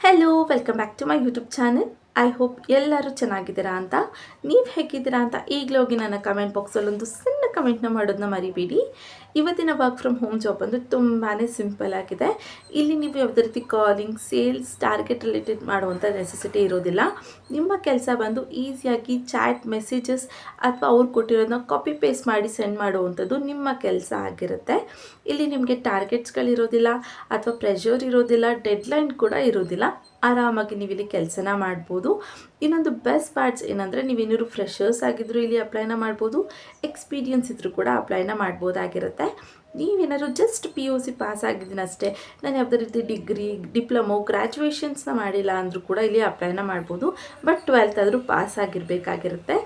Hello welcome back to my YouTube channel. I hope ಎಲ್ಲರೂ ಚೆನ್ನಾಗಿದ್ದೀರಾ ಅಂತ. ನೀವು ಹೇಗಿದ್ದೀರಾ ಅಂತ ಈಗಲೇ ಹೋಗಿ ನನ್ನ ಕಮೆಂಟ್ ಬಾಕ್ಸಲ್ಲಿ ಒಂದು ಸಣ್ಣ ಕಮೆಂಟ್ನ ಮಾಡೋದನ್ನ ಮರಿಬೇಡಿ. ಇವತ್ತಿನ ವರ್ಕ್ ಫ್ರಮ್ ಹೋಮ್ ಜಾಬ್ ಬಂದು ತುಂಬಾ ಸಿಂಪಲ್ ಆಗಿದೆ. ಇಲ್ಲಿ ನೀವು ಯಾವುದೇ ರೀತಿ ಕಾಲಿಂಗ್, ಸೇಲ್ಸ್, ಟಾರ್ಗೆಟ್ ರಿಲೇಟೆಡ್ ಮಾಡುವಂಥ ನೆಸೆಸಿಟಿ ಇರೋದಿಲ್ಲ. ನಿಮ್ಮ ಕೆಲಸ ಬಂದು ಈಸಿಯಾಗಿ ಚಾಟ್, ಮೆಸೇಜಸ್ ಅಥವಾ ಅವ್ರು ಕೊಟ್ಟಿರೋದನ್ನ ಕಾಪಿ ಪೇಸ್ಟ್ ಮಾಡಿ ಸೆಂಡ್ ಮಾಡುವಂಥದ್ದು ನಿಮ್ಮ ಕೆಲಸ ಆಗಿರುತ್ತೆ. ಇಲ್ಲಿ ನಿಮಗೆ ಟಾರ್ಗೆಟ್ಸ್ಗಳಿರೋದಿಲ್ಲ ಅಥವಾ ಪ್ರೆಷರ್ ಇರೋದಿಲ್ಲ, ಡೆಡ್ಲೈನ್ ಕೂಡ ಇರೋದಿಲ್ಲ. ಆರಾಮಾಗಿ ನೀವು ಇಲ್ಲಿ ಕೆಲಸನ ಮಾಡ್ಬೋದು. ಇನ್ನೊಂದು ಬೆಸ್ಟ್ ಪಾರ್ಟ್ಸ್ ಏನಂದರೆ, ನೀವೇನಾದ್ರು ಫ್ರೆಷರ್ಸ್ ಆಗಿದ್ರು ಇಲ್ಲಿ ಅಪ್ಲೈನ ಮಾಡ್ಬೋದು, ಎಕ್ಸ್ಪೀರಿಯನ್ಸ್ ಇದ್ದರೂ ಕೂಡ ಅಪ್ಲೈನ ಮಾಡ್ಬೋದಾಗಿರುತ್ತೆ. ನೀವೇನಾದ್ರು ಜಸ್ಟ್ PUC ಪಾಸ್ ಆಗಿದ್ದೀನಿ ಅಷ್ಟೇ, ನಾನು ಯಾವುದೇ ರೀತಿ ಡಿಗ್ರಿ, ಡಿಪ್ಲೊಮೊ, ಗ್ರ್ಯಾಜುಯೇಷನ್ಸ್ನ ಮಾಡಿಲ್ಲ ಅಂದರೂ ಕೂಡ ಇಲ್ಲಿ ಅಪ್ಲೈನ ಮಾಡ್ಬೋದು. ಬಟ್ 12th ಆದರೂ ಪಾಸ್ ಆಗಿರಬೇಕಾಗಿರುತ್ತೆ.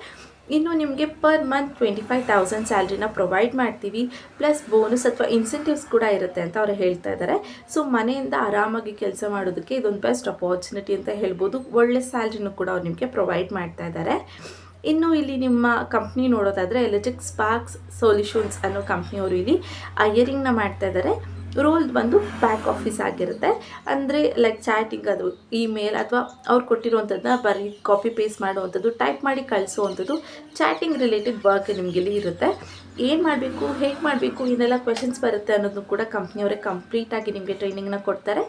ಇನ್ನು ನಿಮಗೆ ಪರ್ ಮಂತ್ 25,000 ಸ್ಯಾಲ್ರಿನ ಪ್ರೊವೈಡ್ ಮಾಡ್ತೀವಿ. ಪ್ಲಸ್ ಬೋನಸ್ ಅಥವಾ ಇನ್ಸೆಂಟಿವ್ಸ್ ಕೂಡ ಇರುತ್ತೆ ಅಂತ ಅವ್ರು ಹೇಳ್ತಾ ಇದ್ದಾರೆ. ಸೊ ಮನೆಯಿಂದ ಆರಾಮಾಗಿ ಕೆಲಸ ಮಾಡೋದಕ್ಕೆ ಇದೊಂದು ಬೆಸ್ಟ್ ಅಪಾರ್ಚುನಿಟಿ ಅಂತ ಹೇಳ್ಬೋದು. ಒಳ್ಳೆ ಸ್ಯಾಲ್ರಿನೂ ಕೂಡ ಅವ್ರು ನಿಮಗೆ ಪ್ರೊವೈಡ್ ಮಾಡ್ತಾ ಇದ್ದಾರೆ. ಇನ್ನು ಇಲ್ಲಿ ನಿಮ್ಮ ಕಂಪ್ನಿ ನೋಡೋದಾದರೆ ಎಲೆಕ್ಟ್ರಿಕ್ ಸ್ಪಾರ್ಕ್ಸ್ ಸೊಲ್ಯೂಷನ್ಸ್ ಅನ್ನೋ ಕಂಪ್ನಿಯವರು ಇಲ್ಲಿ ಹೈಯರಿಂಗ್ನ ಮಾಡ್ತಾ ಇದ್ದಾರೆ. ರೋಲ್ ಬಂದು ಬ್ಯಾಕ್ ಆಫೀಸ್ ಆಗಿರುತ್ತೆ. ಅಂದರೆ ಲೈಕ್ ಚಾಟಿಂಗ್, ಅದು ಇಮೇಲ್ ಅಥವಾ ಅವ್ರು ಕೊಟ್ಟಿರುವಂಥದ್ದನ್ನ ಬರೀ ಕಾಪಿ ಪೇಸ್ಟ್ ಮಾಡುವಂಥದ್ದು, ಟೈಪ್ ಮಾಡಿ ಕಳಿಸುವಂಥದ್ದು, ಚಾಟಿಂಗ್ ರಿಲೇಟೆಡ್ ವರ್ಕ್ ನಿಮಗಿಲ್ಲಿ ಇರುತ್ತೆ. ಏನು ಮಾಡಬೇಕು, ಹೇಗೆ ಮಾಡಬೇಕು, ಏನೆಲ್ಲ ಕ್ವೆಶನ್ಸ್ ಬರುತ್ತೆ ಅನ್ನೋದನ್ನು ಕೂಡ ಕಂಪ್ನಿಯವರೇ ಕಂಪ್ಲೀಟಾಗಿ ನಿಮಗೆ ಟ್ರೈನಿಂಗ್ನ ಕೊಡ್ತಾರೆ.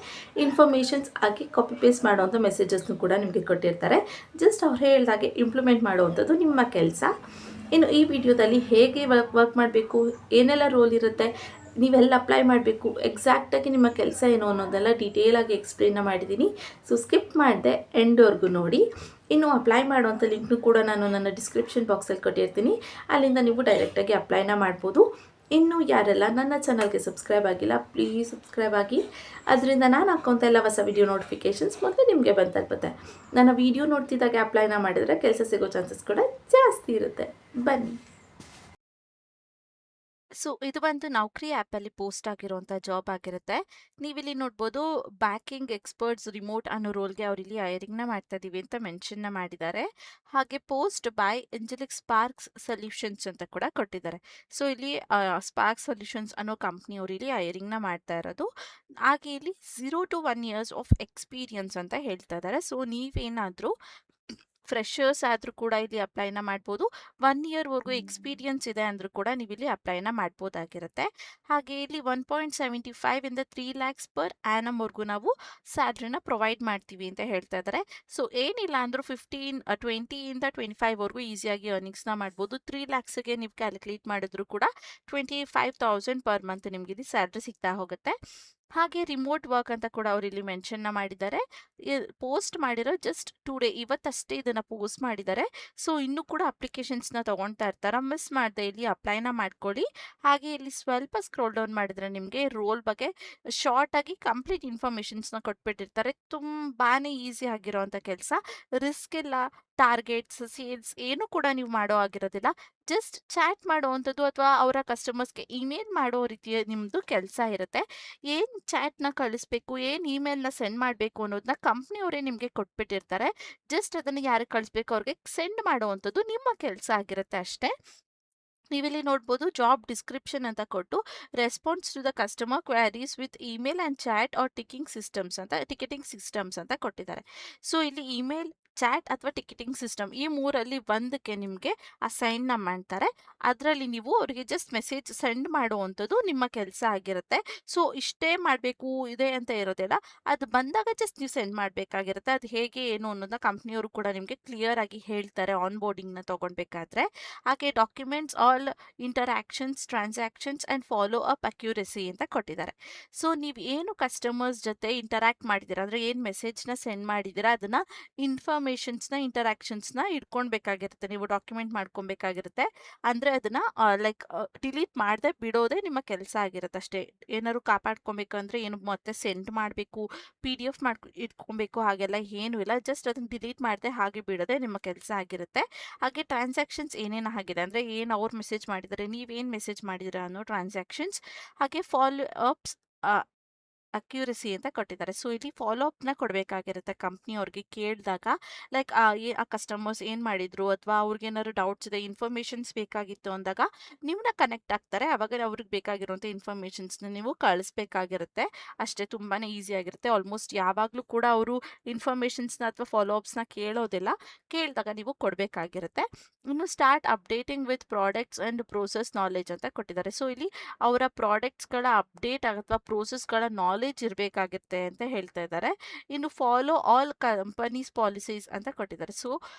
ಇನ್ಫಾರ್ಮೇಷನ್ಸ್ ಆಗಿ ಕಾಪಿ ಪೇಸ್ಟ್ ಮಾಡುವಂಥ ಮೆಸೇಜಸ್ನು ಕೂಡ ನಿಮಗೆ ಕೊಟ್ಟಿರ್ತಾರೆ. ಜಸ್ಟ್ ಅವ್ರು ಹೇಳಿದಾಗೆ ಇಂಪ್ಲಿಮೆಂಟ್ ಮಾಡುವಂಥದ್ದು ನಿಮ್ಮ ಕೆಲಸ. ಇನ್ನು ಈ ವಿಡಿಯೋದಲ್ಲಿ ಹೇಗೆ ವರ್ಕ್ ಮಾಡಬೇಕು, ಏನೆಲ್ಲ ರೋಲ್ ಇರುತ್ತೆ, ನೀವೆಲ್ಲ ಅಪ್ಲೈ ಮಾಡಬೇಕು, ಎಕ್ಸಾಕ್ಟಾಗಿ ನಿಮ್ಮ ಕೆಲಸ ಏನು ಅನ್ನೋದೆಲ್ಲ ಡೀಟೇಲಾಗಿ ಎಕ್ಸ್ಪ್ಲೇನ್ನ ಮಾಡಿದ್ದೀನಿ. ಸೊ ಸ್ಕಿಪ್ ಮಾಡಿದೆ, ಎಂಡ್ವರೆಗೂ ನೋಡಿ. ಇನ್ನು ಅಪ್ಲೈ ಮಾಡುವಂಥ ಲಿಂಕ್ನು ಕೂಡ ನಾನು ನನ್ನ ಡಿಸ್ಕ್ರಿಪ್ಷನ್ ಬಾಕ್ಸಲ್ಲಿ ಕೊಟ್ಟಿರ್ತೀನಿ. ಅಲ್ಲಿಂದ ನೀವು ಡೈರೆಕ್ಟಾಗಿ ಅಪ್ಲೈನ ಮಾಡ್ಬೋದು. ಇನ್ನು ಯಾರೆಲ್ಲ ನನ್ನ ಚಾನಲ್ಗೆ ಸಬ್ಸ್ಕ್ರೈಬ್ ಆಗಿಲ್ಲ, ಪ್ಲೀಸ್ ಸಬ್ಸ್ಕ್ರೈಬ್ ಆಗಿ. ಅದರಿಂದ ನಾನು ಹಾಕೋಂಥ ಎಲ್ಲ ಹೊಸ ವಿಡಿಯೋ ನೋಟಿಫಿಕೇಷನ್ಸ್ ಮೊದಲು ನಿಮಗೆ ಬಂದು ತಲುಪುತ್ತೆ. ನನ್ನ ವಿಡಿಯೋ ನೋಡ್ತಿದ್ದಾಗೆ ಅಪ್ಲೈನ ಮಾಡಿದರೆ ಕೆಲಸ ಸಿಗೋ ಚಾನ್ಸಸ್ ಕೂಡ ಜಾಸ್ತಿ ಇರುತ್ತೆ. ಬನ್ನಿ. ಸೊ ಇದು ಬಂದು ನೌಕರಿ ಆ್ಯಪಲ್ಲಿ ಪೋಸ್ಟ್ ಆಗಿರುವಂಥ ಜಾಬ್ ಆಗಿರುತ್ತೆ. ನೀವಿಲ್ಲಿ ನೋಡ್ಬೋದು, ಬ್ಯಾಂಕಿಂಗ್ ಎಕ್ಸ್ಪರ್ಟ್ಸ್ ರಿಮೋಟ್ ಅನ್ನೋ ರೋಲ್ಗೆ ಅವರಿಲ್ಲಿ ಹೈರಿಂಗ್ನ ಮಾಡ್ತಾ ಇದ್ದೀವಿ ಅಂತ ಮೆನ್ಷನ್ನ ಮಾಡಿದ್ದಾರೆ. ಹಾಗೆ post by Angelique sparks solutions ಅಂತ ಕೂಡ ಕೊಟ್ಟಿದ್ದಾರೆ. ಸೊ ಇಲ್ಲಿ ಸ್ಪಾರ್ಕ್ ಸೊಲ್ಯೂಷನ್ಸ್ ಅನ್ನೋ ಕಂಪ್ನಿಯವರು ಇಲ್ಲಿ ಹೈರಿಂಗ್ನ ಮಾಡ್ತಾ ಇರೋದು. ಹಾಗೆ ಇಲ್ಲಿ 0 to 1 years ಆಫ್ ಎಕ್ಸ್ಪೀರಿಯನ್ಸ್ ಅಂತ ಹೇಳ್ತಾ ಇದ್ದಾರೆ. ಸೊ ನೀವೇನಾದರೂ ಫ್ರೆಷರ್ಸ್ ಆದರೂ ಕೂಡ ಇಲ್ಲಿ ಅಪ್ಲೈನ ಮಾಡ್ಬೋದು. 1 ಇಯರ್ವರೆಗೂ ಎಕ್ಸ್ಪೀರಿಯನ್ಸ್ ಇದೆ ಅಂದರೂ ಕೂಡ ನೀವು ಇಲ್ಲಿ ಅಪ್ಲೈನ ಮಾಡ್ಬೋದಾಗಿರುತ್ತೆ. ಹಾಗೆ ಇಲ್ಲಿ 1.75 ಇಂದ 3 lakhs ಪರ್ ಆ್ಯನಮ್ವರೆಗೂ ನಾವು ಸ್ಯಾಲ್ರಿನ ಪ್ರೊವೈಡ್ ಮಾಡ್ತೀವಿ ಅಂತ ಹೇಳ್ತಾ ಇದ್ದಾರೆ. ಸೊ ಏನಿಲ್ಲ ಅಂದರೂ 20 ಇಂದ 25ವರೆಗೂ ಈಸಿಯಾಗಿ ಅರ್ನಿಂಗ್ಸ್ನ ಮಾಡ್ಬೋದು. 3 lakhsಗೆ ನೀವು ಕ್ಯಾಲ್ಕುಲೇಟ್ ಮಾಡಿದ್ರು ಕೂಡ 25,000 ಪರ್ ಮಂತ್ ನಿಮಗೆ ಇಲ್ಲಿ ಸ್ಯಾಲ್ರಿ ಸಿಗ್ತಾ ಹೋಗುತ್ತೆ. ಹಾಗೆ ರಿಮೋಟ್ ವರ್ಕ್ ಅಂತ ಕೂಡ ಅವರು ಇಲ್ಲಿ ಮೆನ್ಷನ್ನ ಮಾಡಿದ್ದಾರೆ. ಪೋಸ್ಟ್ ಮಾಡಿರೋ ಜಸ್ಟ್ 2 ಡೇ, ಇವತ್ತಷ್ಟೇ ಇದನ್ನು ಪೋಸ್ಟ್ ಮಾಡಿದ್ದಾರೆ. ಸೊ ಇನ್ನೂ ಕೂಡ ಅಪ್ಲಿಕೇಶನ್ಸ್ನ ತೊಗೊಳ್ತಾ ಇರ್ತಾರೆ. ಮಿಸ್ ಮಾಡದೆ ಇಲ್ಲಿ ಅಪ್ಲೈನ ಮಾಡ್ಕೊಳ್ಳಿ. ಹಾಗೆ ಇಲ್ಲಿ ಸ್ವಲ್ಪ ಸ್ಕ್ರೋಲ್ ಡೌನ್ ಮಾಡಿದ್ರೆ ನಿಮಗೆ ರೋಲ್ ಬಗ್ಗೆ ಶಾರ್ಟಾಗಿ ಕಂಪ್ಲೀಟ್ ಇನ್ಫಾರ್ಮೇಷನ್ಸ್ನ ಕೊಟ್ಬಿಟ್ಟಿರ್ತಾರೆ. ತುಂಬಾ ಈಸಿ ಆಗಿರೋವಂಥ ಕೆಲಸ. ರಿಸ್ಕ್ ಇಲ್ಲ, ಟಾರ್ಗೆಟ್ಸ್, ಸೇಲ್ಸ್ ಏನು ಕೂಡ ನೀವು ಮಾಡೋ ಆಗಿರೋದಿಲ್ಲ. ಜಸ್ಟ್ ಚಾಟ್ ಮಾಡುವಂಥದ್ದು ಅಥವಾ ಅವರ ಕಸ್ಟಮರ್ಸ್ಗೆ ಇಮೇಲ್ ಮಾಡೋ ರೀತಿಯ ನಿಮ್ಮದು ಕೆಲಸ ಇರುತ್ತೆ. ಏನು ಚಾಟ್ನ ಕಳಿಸ್ಬೇಕು, ಏನು ಇಮೇಲ್ನ ಸೆಂಡ್ ಮಾಡಬೇಕು ಅನ್ನೋದನ್ನ ಕಂಪ್ನಿಯವರೇ ನಿಮಗೆ ಕೊಟ್ಬಿಟ್ಟಿರ್ತಾರೆ. ಜಸ್ಟ್ ಅದನ್ನು ಯಾರಿಗೆ ಕಳಿಸ್ಬೇಕು ಅವ್ರಿಗೆ ಸೆಂಡ್ ಮಾಡುವಂಥದ್ದು ನಿಮ್ಮ ಕೆಲಸ ಆಗಿರುತ್ತೆ ಅಷ್ಟೇ. ನೀವಿಲ್ಲಿ ನೋಡ್ಬೋದು, ಜಾಬ್ ಡಿಸ್ಕ್ರಿಪ್ಷನ್ ಅಂತ ಕೊಟ್ಟು response to the customer queries with email and chat or ticketing systems ಅಂತ ಕೊಟ್ಟಿದ್ದಾರೆ. ಸೊ ಇಲ್ಲಿ ಇಮೇಲ್, ಚಾಟ್ ಅಥವಾ ಟಿಕೆಟಿಂಗ್ ಸಿಸ್ಟಮ್ ಈ ಮೂರಲ್ಲಿ ಒಂದಕ್ಕೆ ನಿಮಗೆ ಅಸೈನ್ನ ಮಾಡ್ತಾರೆ. ಅದರಲ್ಲಿ ನೀವು ಅವರಿಗೆ ಜಸ್ಟ್ ಮೆಸೇಜ್ ಸೆಂಡ್ ಮಾಡುವಂಥದ್ದು ನಿಮ್ಮ ಕೆಲಸ ಆಗಿರುತ್ತೆ. ಸೊ ಇಷ್ಟೇ ಮಾಡಬೇಕು ಇದೆ ಅಂತ ಇರೋದಿಲ್ಲ. ಅದು ಬಂದಾಗ ಜಸ್ಟ್ ನೀವು ಸೆಂಡ್ ಮಾಡಬೇಕಾಗಿರುತ್ತೆ. ಅದು ಹೇಗೆ ಏನು ಅನ್ನೋದನ್ನ ಕಂಪ್ನಿಯವರು ಕೂಡ ನಿಮಗೆ ಕ್ಲಿಯರ್ ಆಗಿ ಹೇಳ್ತಾರೆ ಆನ್ ಬೋರ್ಡಿಂಗ್ನ ತೊಗೊಳ್ಬೇಕಾದ್ರೆ. ಹಾಗೆ documents all interactions, transactions and follow up accuracy ಅಂತ ಕೊಟ್ಟಿದ್ದಾರೆ. ಸೊ ನೀವು ಏನು ಕಸ್ಟಮರ್ಸ್ ಜೊತೆ ಇಂಟರಾಕ್ಟ್ ಮಾಡಿದ್ದೀರಾ, ಅಂದರೆ ಏನು ಮೆಸೇಜ್ನ ಸೆಂಡ್ ಮಾಡಿದ್ದೀರಾ, ಅದನ್ನು ಇನ್ಫಾರ್ಮೇಷನ್ಸ್ನ, ಇಂಟರಾಕ್ಷನ್ಸ್ನ ಇಟ್ಕೊಳ್ಬೇಕಾಗಿರುತ್ತೆ. ನೀವು ಡಾಕ್ಯುಮೆಂಟ್ ಮಾಡ್ಕೊಬೇಕಾಗಿರುತ್ತೆ. ಅಂದರೆ ಅದನ್ನು ಲೈಕ್ ಡಿಲೀಟ್ ಮಾಡದೆ ಬಿಡೋದೇ ನಿಮ್ಮ ಕೆಲಸ ಆಗಿರುತ್ತೆ ಅಷ್ಟೇ. ಏನಾದ್ರು ಕಾಪಾಡ್ಕೊಬೇಕಂದ್ರೆ ಏನು ಮತ್ತೆ ಸೆಂಡ್ ಮಾಡಬೇಕು, PDF ಇಟ್ಕೊಬೇಕು ಹಾಗೆಲ್ಲ ಏನೂ ಇಲ್ಲ. ಜಸ್ಟ್ ಅದನ್ನು ಡಿಲೀಟ್ ಮಾಡದೆ ಹಾಗೆ ಬಿಡೋದೇ ನಿಮ್ಮ ಕೆಲಸ ಆಗಿರುತ್ತೆ. ಹಾಗೆ ಟ್ರಾನ್ಸಾಕ್ಷನ್ಸ್ ಏನೇನು ಆಗಿದೆ, ಅಂದರೆ ಏನು ಅವ್ರು ಮೆಸೇಜ್ ಮಾಡಿದ್ದಾರೆ, ನೀವೇನು ಮೆಸೇಜ್ ಮಾಡಿದ್ದೀರಾ ಅನ್ನೋ ಟ್ರಾನ್ಸಾಕ್ಷನ್ಸ್. ಹಾಗೆ ಫಾಲೋ ಅಪ್ಸ್ ಅಕ್ಯುರಸಿ ಅಂತ ಕೊಟ್ಟಿದ್ದಾರೆ. ಸೊ ಇಲ್ಲಿ ಫಾಲೋ ಅಪ್ನ ಕೊಡಬೇಕಾಗಿರುತ್ತೆ ಕಂಪ್ನಿಯವ್ರಿಗೆ ಕೇಳಿದಾಗ. ಲೈಕ್ ಆ ಕಸ್ಟಮರ್ಸ್ ಏನು ಮಾಡಿದ್ರು, ಅಥವಾ ಅವ್ರಿಗೇನಾದ್ರು ಡೌಟ್ಸ್ ಇದೆ, ಇನ್ಫಾರ್ಮೇಷನ್ಸ್ ಬೇಕಾಗಿತ್ತು ಅಂದಾಗ ನಿಮ್ಮನ್ನ ಕನೆಕ್ಟ್ ಆಗ್ತಾರೆ. ಅವಾಗ ಅವ್ರಿಗೆ ಬೇಕಾಗಿರುವಂಥ ಇನ್ಫಾರ್ಮೇಷನ್ಸ್ನ ನೀವು ಕಳಿಸ್ಬೇಕಾಗಿರುತ್ತೆ. ಅಷ್ಟೇ, ತುಂಬಾ ಈಸಿ ಆಗಿರುತ್ತೆ. ಆಲ್ಮೋಸ್ಟ್ ಯಾವಾಗಲೂ ಕೂಡ ಅವರು ಇನ್ಫಾರ್ಮೇಷನ್ಸ್ನ ಅಥವಾ ಫಾಲೋ ಅಪ್ಸ್ನ ಕೇಳೋದಿಲ್ಲ, ಕೇಳಿದಾಗ ನೀವು ಕೊಡಬೇಕಾಗಿರುತ್ತೆ. ಇನ್ನು start updating with products and process knowledge ಅಂತ ಕೊಟ್ಟಿದ್ದಾರೆ. ಸೊ ಇಲ್ಲಿ ಅವರ ಪ್ರಾಡಕ್ಟ್ಸ್ಗಳ ಅಪ್ಡೇಟ್ ಅಥವಾ ಪ್ರೋಸೆಸ್ಗಳ ನಾಲೆಜ್ ಇರಬೇಕಾಗುತ್ತೆ ಅಂತ ಹೇಳ್ತಾ ಇದ್ದಾರೆ. ಇನ್ನು ಫಾಲೋ ಆಲ್ ಕಂಪನೀಸ್ ಪಾಲಿಸೀಸ್ ಅಂತ ಕೊಟ್ಟಿದ್ದಾರೆ. ಸೊ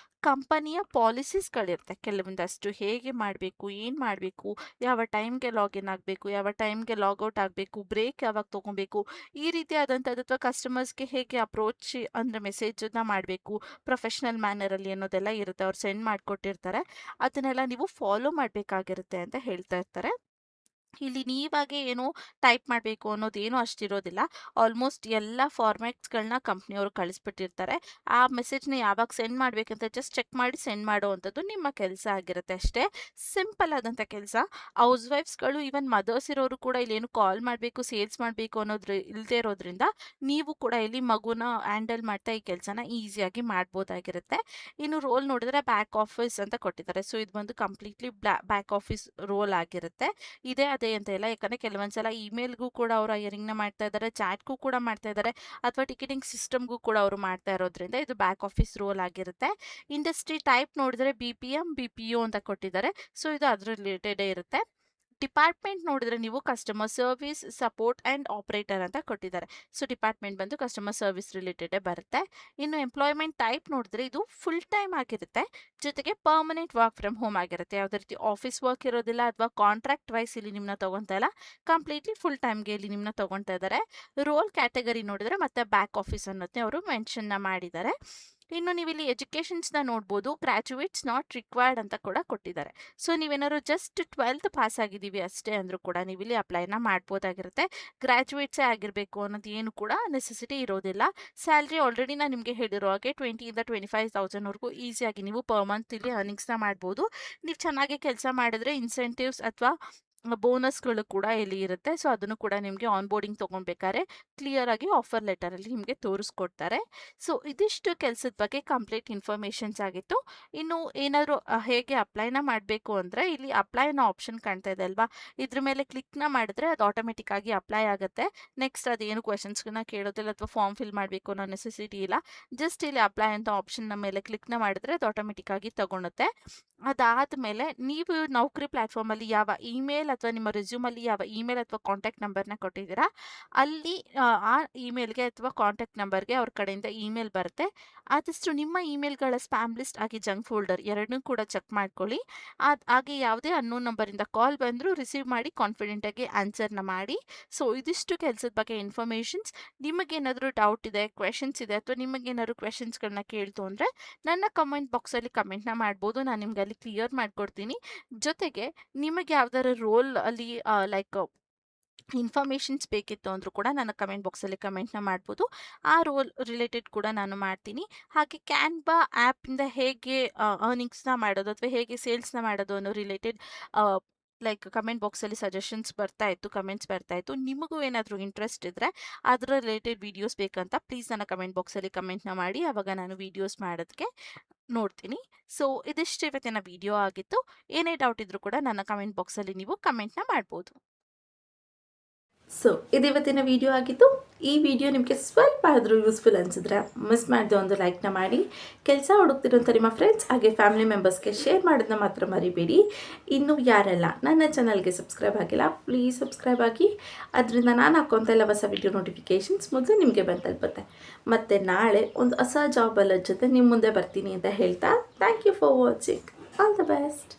ಕಂಪನಿಯ ಪಾಲಿಸೀಸ್ಗಳಿರುತ್ತೆ ಕೆಲವೊಂದಷ್ಟು, ಹೇಗೆ ಮಾಡಬೇಕು, ಏನು ಮಾಡಬೇಕು, ಯಾವ ಟೈಮ್ಗೆ ಲಾಗಿನ್ ಆಗಬೇಕು, ಯಾವ ಟೈಮ್ಗೆ ಲಾಗೌಟ್ ಆಗಬೇಕು, ಬ್ರೇಕ್ ಯಾವಾಗ ತೊಗೊಬೇಕು, ಈ ರೀತಿಯಾದಂಥದ್ದು, ಅಥವಾ ಕಸ್ಟಮರ್ಸ್ಗೆ ಹೇಗೆ ಅಪ್ರೋಚ್ ಅಂದರೆ ಮೆಸೇಜನ್ನ ಮಾಡಬೇಕು ಪ್ರೊಫೆಷ್ನಲ್ ಮ್ಯಾನರಲ್ಲಿ ಅನ್ನೋದೆಲ್ಲ ಇರುತ್ತೆ. ಅವ್ರು ಸೆಂಡ್ ಮಾಡಿಕೊಟ್ಟಿರ್ತಾರೆ, ಅದನ್ನೆಲ್ಲ ನೀವು ಫಾಲೋ ಮಾಡಬೇಕಾಗಿರುತ್ತೆ ಅಂತ ಹೇಳ್ತಾ ಇರ್ತಾರೆ. ಇಲ್ಲಿ ನೀವಾಗೆ ಏನೋ ಟೈಪ್ ಮಾಡಬೇಕು ಅನ್ನೋದೇನು ಅಷ್ಟಿರೋದಿಲ್ಲ. ಆಲ್ಮೋಸ್ಟ್ ಎಲ್ಲ ಫಾರ್ಮ್ಯಾಟ್ಸ್ಗಳನ್ನ ಕಂಪ್ನಿಯವರು ಕಳಿಸ್ಬಿಟ್ಟಿರ್ತಾರೆ. ಆ ಮೆಸೇಜ್ನ ಯಾವಾಗ ಸೆಂಡ್ ಮಾಡಬೇಕಂತ ಜಸ್ಟ್ ಚೆಕ್ ಮಾಡಿ ಸೆಂಡ್ ಮಾಡುವಂಥದ್ದು ನಿಮ್ಮ ಕೆಲಸ ಆಗಿರುತ್ತೆ ಅಷ್ಟೇ. ಸಿಂಪಲ್ ಆದಂಥ ಕೆಲಸ. ಹೌಸ್ ವೈಫ್ಸ್ಗಳು, ಈವನ್ ಮದರ್ಸ್ ಇರೋರು ಕೂಡ ಇಲ್ಲೇನು ಕಾಲ್ ಮಾಡಬೇಕು, ಸೇಲ್ಸ್ ಮಾಡಬೇಕು ಅನ್ನೋದ್ರ ಇಲ್ಲದೆ ಇರೋದ್ರಿಂದ ನೀವು ಕೂಡ ಇಲ್ಲಿ ಮಗುನ ಹ್ಯಾಂಡಲ್ ಮಾಡ್ತಾ ಈ ಕೆಲಸನ ಈಸಿಯಾಗಿ ಮಾಡ್ಬೋದಾಗಿರುತ್ತೆ. ಇನ್ನು ರೋಲ್ ನೋಡಿದ್ರೆ ಬ್ಯಾಕ್ ಆಫೀಸ್ ಅಂತ ಕೊಟ್ಟಿದ್ದಾರೆ. ಸೊ ಇದು ಬಂದು ಕಂಪ್ಲೀಟ್ಲಿ ಬ್ಯಾಕ್ ಆಫೀಸ್ ರೋಲ್ ಆಗಿರುತ್ತೆ. ಇದೇ ಅದೇ ಅಂತ ಇಲ್ಲ, ಯಾಕಂದರೆ ಕೆಲವೊಂದ್ಸಲ ಇಮೇಲ್ಗೂ ಕೂಡ ಅವರು ಹೈರಿಂಗ್ನ ಮಾಡ್ತಾ ಇದ್ದಾರೆ, ಚಾಟ್ಗೂ ಕೂಡ ಮಾಡ್ತಾ ಇದ್ದಾರೆ, ಅಥವಾ ಟಿಕೆಟಿಂಗ್ ಸಿಸ್ಟಮ್ಗೂ ಕೂಡ ಅವರು ಮಾಡ್ತಾ ಇರೋದ್ರಿಂದ ಇದು ಬ್ಯಾಕ್ ಆಫೀಸ್ ರೋಲ್ ಆಗಿರುತ್ತೆ. ಇಂಡಸ್ಟ್ರಿ ಟೈಪ್ ನೋಡಿದ್ರೆ BPM BPO ಅಂತ ಕೊಟ್ಟಿದ್ದಾರೆ. ಸೊ ಇದು ಅದ್ರ ರಿಲೇಟೆಡೇ ಇರುತ್ತೆ. ಡಿಪಾರ್ಟ್ಮೆಂಟ್ ನೋಡಿದ್ರೆ ನೀವು customer service, support and operator ಅಂತ ಕೊಟ್ಟಿದ್ದಾರೆ. ಸೊ ಡಿಪಾರ್ಟ್ಮೆಂಟ್ ಬಂದು ಕಸ್ಟಮರ್ ಸರ್ವಿಸ್ ರಿಲೇಟೆಡೇ ಬರುತ್ತೆ. ಇನ್ನು ಎಂಪ್ಲಾಯ್ಮೆಂಟ್ ಟೈಪ್ ನೋಡಿದ್ರೆ ಇದು ಫುಲ್ ಟೈಮ್ ಆಗಿರುತ್ತೆ, ಜೊತೆಗೆ ಪರ್ಮನೆಂಟ್ ವರ್ಕ್ ಫ್ರಮ್ ಹೋಮ್ ಆಗಿರುತ್ತೆ. ಯಾವುದೇ ರೀತಿ ಆಫೀಸ್ ವರ್ಕ್ ಇರೋದಿಲ್ಲ, ಅಥವಾ ಕಾಂಟ್ರಾಕ್ಟ್ ವೈಸ್ ಇಲ್ಲಿ ನಿಮ್ಮನ್ನ ತೊಗೊತಾ ಇಲ್ಲ, ಕಂಪ್ಲೀಟ್ಲಿ ಫುಲ್ ಟೈಮ್ಗೆ ಇಲ್ಲಿ ನಿಮ್ಮನ್ನ ತೊಗೊತಾ ಇದ್ದಾರೆ. ರೋಲ್ ಕ್ಯಾಟಗರಿ ನೋಡಿದ್ರೆ ಮತ್ತೆ ಬ್ಯಾಕ್ ಆಫೀಸ್ ಅನ್ನೋದನ್ನೇ ಅವರು ಮೆನ್ಷನ್ನ ಮಾಡಿದ್ದಾರೆ. ಇನ್ನು ನೀವು ಇಲ್ಲಿ ಎಜುಕೇಷನ್ಸ್ನ ನೋಡ್ಬೋದು, ಗ್ರ್ಯಾಜುಯೇಟ್ಸ್ ನಾಟ್ ರಿಕ್ವೈರ್ಡ್ ಅಂತ ಕೂಡ ಕೊಟ್ಟಿದ್ದಾರೆ. ಸೊ ನೀವೇನಾದ್ರು ಜಸ್ಟ್ 12th ಪಾಸ್ ಆಗಿದ್ದೀವಿ ಅಷ್ಟೇ ಅಂದರೂ ಕೂಡ ನೀವು ಇಲ್ಲಿ ಅಪ್ಲೈನ ಮಾಡ್ಬೋದಾಗಿರುತ್ತೆ. ಗ್ರ್ಯಾಜುಯೇಟ್ಸೇ ಆಗಿರಬೇಕು ಅನ್ನೋದು ಏನು ಕೂಡ ನೆಸೆಸಿಟಿ ಇರೋದಿಲ್ಲ. ಸ್ಯಾಲ್ರಿ ಆಲ್ರೆಡಿ ನಾನು ನಿಮಗೆ ಹೇಳಿರೋ ಹಾಗೆ 20,000 to 25,000ವರೆಗೂ ಈಸಿಯಾಗಿ ನೀವು ಪರ್ ಮಂತ್ ಇಲ್ಲಿ ಅರ್ನಿಂಗ್ಸ್ನ ಮಾಡ್ಬೋದು. ನೀವು ಚೆನ್ನಾಗಿ ಕೆಲಸ ಮಾಡಿದ್ರೆ ಇನ್ಸೆಂಟಿವ್ಸ್ ಅಥವಾ ಬೋನಸ್ಗಳು ಕೂಡ ಇಲ್ಲಿ ಇರುತ್ತೆ. ಸೊ ಅದನ್ನು ಕೂಡ ನಿಮಗೆ ಆನ್ ಬೋರ್ಡಿಂಗ್ ತೊಗೊಳ್ಬೇಕಾದ್ರೆ ಕ್ಲಿಯರ್ ಆಗಿ ಆಫರ್ ಲೆಟರಲ್ಲಿ ನಿಮಗೆ ತೋರಿಸ್ಕೊಡ್ತಾರೆ. ಸೊ ಇದಿಷ್ಟು ಕೆಲಸದ ಬಗ್ಗೆ ಕಂಪ್ಲೀಟ್ ಇನ್ಫಾರ್ಮೇಷನ್ಸ್ ಆಗಿತ್ತು. ಇನ್ನು ಏನಾದರೂ ಹೇಗೆ ಅಪ್ಲೈನ ಮಾಡಬೇಕು ಅಂದರೆ ಇಲ್ಲಿ ಅಪ್ಲೈ ಅನ್ನೋ ಆಪ್ಷನ್ ಕಾಣ್ತಾ ಇದೆ ಅಲ್ವಾ, ಇದ್ರ ಮೇಲೆ ಕ್ಲಿಕ್ನ ಮಾಡಿದ್ರೆ ಅದು ಆಟೋಮೆಟಿಕ್ ಆಗಿ ಅಪ್ಲೈ ಆಗುತ್ತೆ. ನೆಕ್ಸ್ಟ್ ಅದೇನು ಕ್ವೆಶನ್ಸ್ಗಳನ್ನ ಕೇಳೋದಿಲ್ಲ, ಅಥವಾ ಫಾರ್ಮ್ ಫಿಲ್ ಮಾಡಬೇಕು ಅನ್ನೋ ನೆಸೆಸಿಟಿ ಇಲ್ಲ. ಜಸ್ಟ್ ಇಲ್ಲಿ ಅಪ್ಲೈ ಅಂತ ಆಪ್ಷನ್ನ ಮೇಲೆ ಕ್ಲಿಕ್ನ ಮಾಡಿದ್ರೆ ಅದು ಆಟೋಮೆಟಿಕ್ ಆಗಿ ತಗೊಳುತ್ತೆ. ಅದಾದಮೇಲೆ ನೀವು ನೌಕರಿ ಪ್ಲ್ಯಾಟ್ಫಾರ್ಮಲ್ಲಿ ಯಾವ ಇಮೇಲ್ ಅಥವಾ ನಿಮ್ಮ ರೆಸ್ಯೂಮಲ್ಲಿ ಯಾವ ಇಮೇಲ್ ಅಥವಾ ಕಾಂಟ್ಯಾಕ್ಟ್ ನಂಬರ್ನ ಕೊಟ್ಟಿದ್ದೀರಾ, ಅಲ್ಲಿ ಆ ಇಮೇಲ್ಗೆ ಅಥವಾ ಕಾಂಟ್ಯಾಕ್ಟ್ ನಂಬರ್ಗೆ ಅವ್ರ ಕಡೆಯಿಂದ ಇಮೇಲ್ ಬರುತ್ತೆ. ಆದಷ್ಟು ನಿಮ್ಮ ಇಮೇಲ್ಗಳ ಸ್ಪ್ಯಾಮ್ ಲಿಸ್ಟ್ ಆಗಿ ಜಂಕ್ ಫೋಲ್ಡರ್ ಎರಡನ್ನೂ ಕೂಡ ಚೆಕ್ ಮಾಡ್ಕೊಳ್ಳಿ. ಹಾಗೆ ಯಾವುದೇ ಅನ್ನೋನ್ ನಂಬರಿಂದ ಕಾಲ್ ಬಂದರೂ ರಿಸೀವ್ ಮಾಡಿ ಕಾನ್ಫಿಡೆಂಟಾಗಿ ಆನ್ಸರ್ನ ಮಾಡಿ. ಸೊ ಇದಿಷ್ಟು ಕೆಲಸದ ಬಗ್ಗೆ ಇನ್ಫಾರ್ಮೇಷನ್ಸ್. ನಿಮಗೇನಾದರೂ ಡೌಟ್ ಇದೆ, ಕ್ವೆಶನ್ಸ್ ಇದೆ, ಅಥವಾ ನಿಮಗೇನಾದ್ರು ಕ್ವೆಶನ್ಸ್ಗಳನ್ನ ಕೇಳ್ತು ಅಂದರೆ ನನ್ನ ಕಮೆಂಟ್ ಬಾಕ್ಸಲ್ಲಿ ಕಮೆಂಟ್ನ ಮಾಡ್ಬೋದು, ನಾನು ನಿಮ್ಗೆ ಅಲ್ಲಿ ಕ್ಲಿಯರ್ ಮಾಡಿಕೊಡ್ತೀನಿ. ಜೊತೆಗೆ ನಿಮಗೆ ಯಾವ್ದಾದ್ರು ರೋಲ್ ಅಲ್ಲಿ ಲೈಕ್ ಇನ್ಫಾರ್ಮೇಷನ್ಸ್ ಬೇಕಿತ್ತು ಅಂದರೂ ಕೂಡ ನನ್ನ ಕಮೆಂಟ್ ಬಾಕ್ಸಲ್ಲಿ ಕಮೆಂಟ್ನ ಮಾಡ್ಬೋದು. ಆ ರೋಲ್ ರಿಲೇಟೆಡ್ ಕೂಡ ನಾನು ಮಾಡ್ತೀನಿ. ಹಾಗೆ ಕ್ಯಾನ್ವಾ ಆ್ಯಪಿಂದ ಹೇಗೆ ಅರ್ನಿಂಗ್ಸ್ನ ಮಾಡೋದು ಅಥವಾ ಹೇಗೆ ಸೇಲ್ಸ್ನ ಮಾಡೋದು ಅನ್ನೋ ರಿಲೇಟೆಡ್ ಲೈಕ್ ಕಮೆಂಟ್ ಬಾಕ್ಸಲ್ಲಿ ಸಜೆಷನ್ಸ್ ಕಮೆಂಟ್ಸ್ ಬರ್ತಾ ಇತ್ತು. ನಿಮಗೂ ಏನಾದರೂ ಇಂಟ್ರೆಸ್ಟ್ ಇದ್ದರೆ ಅದರ ರಿಲೇಟೆಡ್ ವೀಡಿಯೋಸ್ ಬೇಕಂತ ಪ್ಲೀಸ್ ನನ್ನ ಕಮೆಂಟ್ ಬಾಕ್ಸಲ್ಲಿ ಕಮೆಂಟ್ನ ಮಾಡಿ, ಆವಾಗ ನಾನು ವೀಡಿಯೋಸ್ ಮಾಡೋದಕ್ಕೆ ನೋಡ್ತೀನಿ. ಸೊ ಇದಿಷ್ಟು ಇವತ್ತಿನ ವಿಡಿಯೋ ಆಗಿತ್ತು. ಏನೇ ಡೌಟ್ ಇದ್ರೂ ಕೂಡ ನನ್ನ ಕಮೆಂಟ್ ಬಾಕ್ಸಲ್ಲಿ ನೀವು ಕಮೆಂಟ್ನ ಮಾಡ್ಬೋದು. ಸೊ ಇದು ಇವತ್ತಿನ ವಿಡಿಯೋ ಆಗಿತ್ತು. ಈ ವಿಡಿಯೋ ನಿಮಗೆ ಸ್ವಲ್ಪ ಆದರೂ ಯೂಸ್ಫುಲ್ ಅನಿಸಿದ್ರೆ ಮಿಸ್ ಮಾಡಿದೆ ಒಂದು ಲೈಕ್ನ ಮಾಡಿ. ಕೆಲಸ ಹುಡುಕ್ತಿರೋಂಥ ನಿಮ್ಮ ಫ್ರೆಂಡ್ಸ್ ಹಾಗೆ ಫ್ಯಾಮಿಲಿ ಮೆಂಬರ್ಸ್ಗೆ ಶೇರ್ ಮಾಡೋದನ್ನ ಮಾತ್ರ ಮರಿಬೇಡಿ. ಇನ್ನು ಯಾರೆಲ್ಲ ನನ್ನ ಚಾನಲ್ಗೆ ಸಬ್ಸ್ಕ್ರೈಬ್ ಆಗಿಲ್ಲ, ಪ್ಲೀಸ್ ಸಬ್ಸ್ಕ್ರೈಬ್ ಆಗಿ. ಅದರಿಂದ ನಾನು ಹಾಕೋಂಥ ಎಲ್ಲ ಹೊಸ ವಿಡಿಯೋ ನೋಟಿಫಿಕೇಷನ್ಸ್ ಮೊದಲು ನಿಮಗೆ ಬಂದು ತಲುಪುತ್ತೆ. ಮತ್ತು ನಾಳೆ ಒಂದು ಹೊಸ ಜಾಬ್ ಜೊತೆ ನಿಮ್ಮ ಮುಂದೆ ಬರ್ತೀನಿ ಅಂತ ಹೇಳ್ತಾ thank you for watching. All the best.